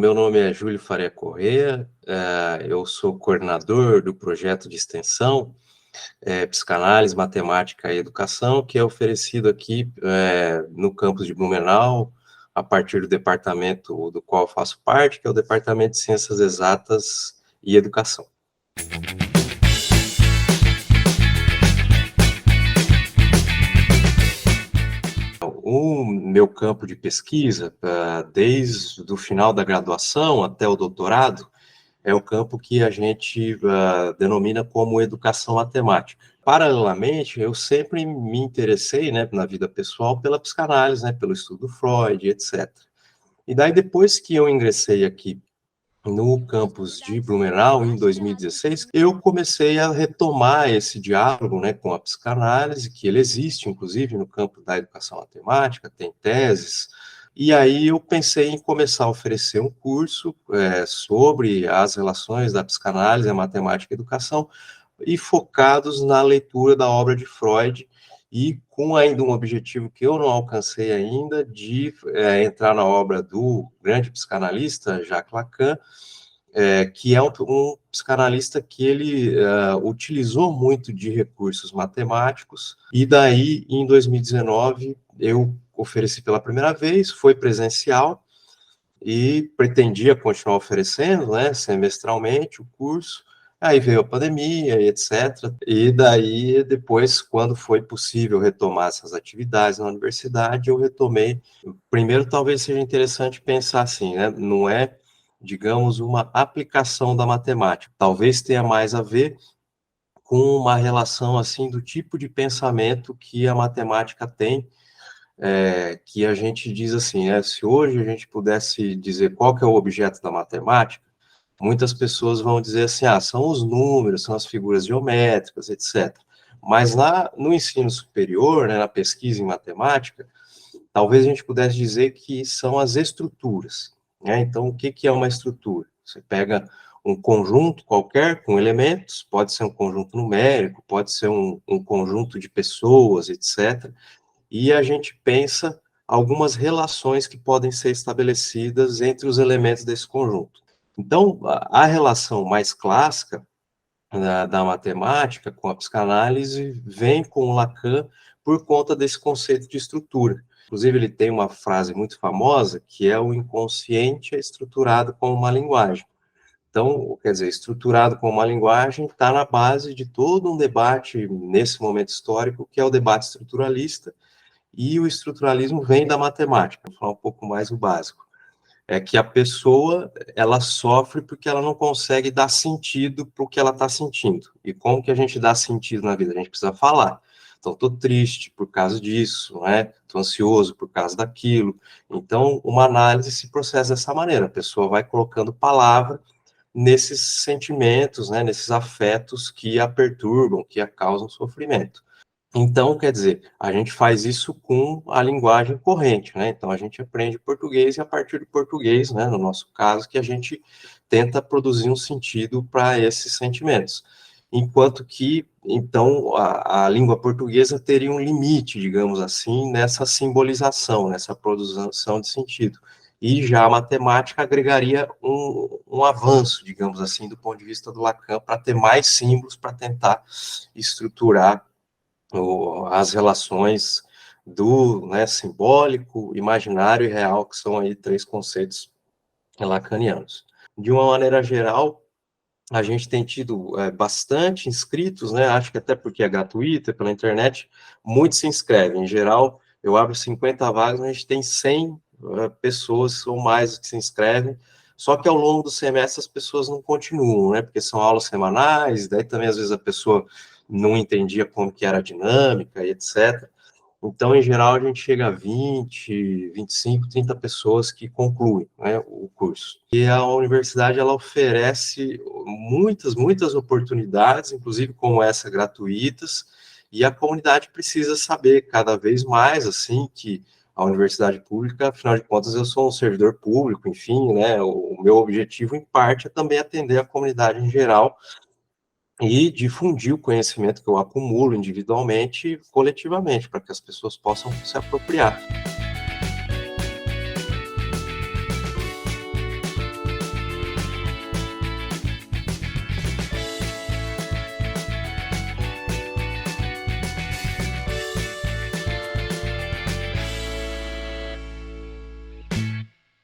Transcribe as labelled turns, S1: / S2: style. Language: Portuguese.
S1: Meu nome é Júlio Faria Corrêa, eu sou coordenador do projeto de extensão Psicanálise, Matemática e Educação, que é oferecido aqui no campus de Blumenau, a partir do departamento do qual eu faço parte, que é o Departamento de Ciências Exatas e Educação. O meu campo de pesquisa, desde o final da graduação até o doutorado, é o campo que a gente denomina como educação matemática. Paralelamente, eu sempre me interessei, né, na vida pessoal pela psicanálise, né, pelo estudo do Freud, etc. E daí, depois que eu ingressei aqui no campus de Blumenau, em 2016, eu comecei a retomar esse diálogo, né, com a psicanálise, que ele existe, inclusive, no campo da educação matemática, tem teses, e aí eu pensei em começar a oferecer um curso sobre as relações da psicanálise, a matemática e a educação, e focados na leitura da obra de Freud, e com ainda um objetivo que eu não alcancei ainda, de entrar na obra do grande psicanalista Jacques Lacan, que é um psicanalista que ele utilizou muito de recursos matemáticos, e daí, em 2019, eu ofereci pela primeira vez, foi presencial, e pretendia continuar oferecendo, né, semestralmente o curso. Aí veio a pandemia, e etc. E daí, depois, quando foi possível retomar essas atividades na universidade, eu retomei. Primeiro, talvez seja interessante pensar assim, né, não é, digamos, uma aplicação da matemática. Talvez tenha mais a ver com uma relação, assim, do tipo de pensamento que a matemática tem, que a gente diz assim, né, se hoje a gente pudesse dizer qual que é o objeto da matemática, muitas pessoas vão dizer assim, são os números, são as figuras geométricas, etc. Mas lá no ensino superior, né, na pesquisa em matemática, talvez a gente pudesse dizer que são as estruturas, né? Então, o que é uma estrutura? Você pega um conjunto qualquer com elementos, pode ser um conjunto numérico, pode ser um conjunto de pessoas, etc., e a gente pensa algumas relações que podem ser estabelecidas entre os elementos desse conjunto. Então, a relação mais clássica da matemática com a psicanálise vem com Lacan por conta desse conceito de estrutura. Inclusive, ele tem uma frase muito famosa, que é: o inconsciente é estruturado como uma linguagem. Então, quer dizer, estruturado como uma linguagem está na base de todo um debate nesse momento histórico, que é o debate estruturalista, e o estruturalismo vem da matemática. Vou falar um pouco mais o básico. É que a pessoa, ela sofre porque ela não consegue dar sentido para o que ela está sentindo. E como que a gente dá sentido na vida? A gente precisa falar. Então, estou triste por causa disso, né? Estou ansioso por causa daquilo. Então, uma análise se processa dessa maneira. A pessoa vai colocando palavra nesses sentimentos, né? Nesses afetos que a perturbam, que a causam sofrimento. Então, quer dizer, a gente faz isso com a linguagem corrente, né? Então, a gente aprende português e a partir do português, né, no nosso caso, que a gente tenta produzir um sentido para esses sentimentos. Enquanto que, então, a língua portuguesa teria um limite, digamos assim, nessa simbolização, nessa produção de sentido. E já a matemática agregaria um avanço, digamos assim, do ponto de vista do Lacan, para ter mais símbolos, para tentar estruturar as relações do, né, simbólico, imaginário e real, que são aí três conceitos lacanianos. De uma maneira geral, a gente tem tido bastante inscritos, né, acho que até porque é gratuito, é pela internet, muitos se inscrevem. Em geral, eu abro 50 vagas, a gente tem 100 pessoas ou mais que se inscrevem, só que ao longo do semestre as pessoas não continuam, né, porque são aulas semanais, daí também às vezes a pessoa não entendia como que era a dinâmica e etc. Então, em geral, a gente chega a 20, 25, 30 pessoas que concluem, né, o curso. E a universidade, ela oferece muitas oportunidades, inclusive como essa, gratuitas, e a comunidade precisa saber cada vez mais, assim, que a universidade pública, afinal de contas, eu sou um servidor público, enfim, né, o meu objetivo, em parte, é também atender a comunidade em geral, e difundir o conhecimento que eu acumulo individualmente e coletivamente, para que as pessoas possam se apropriar.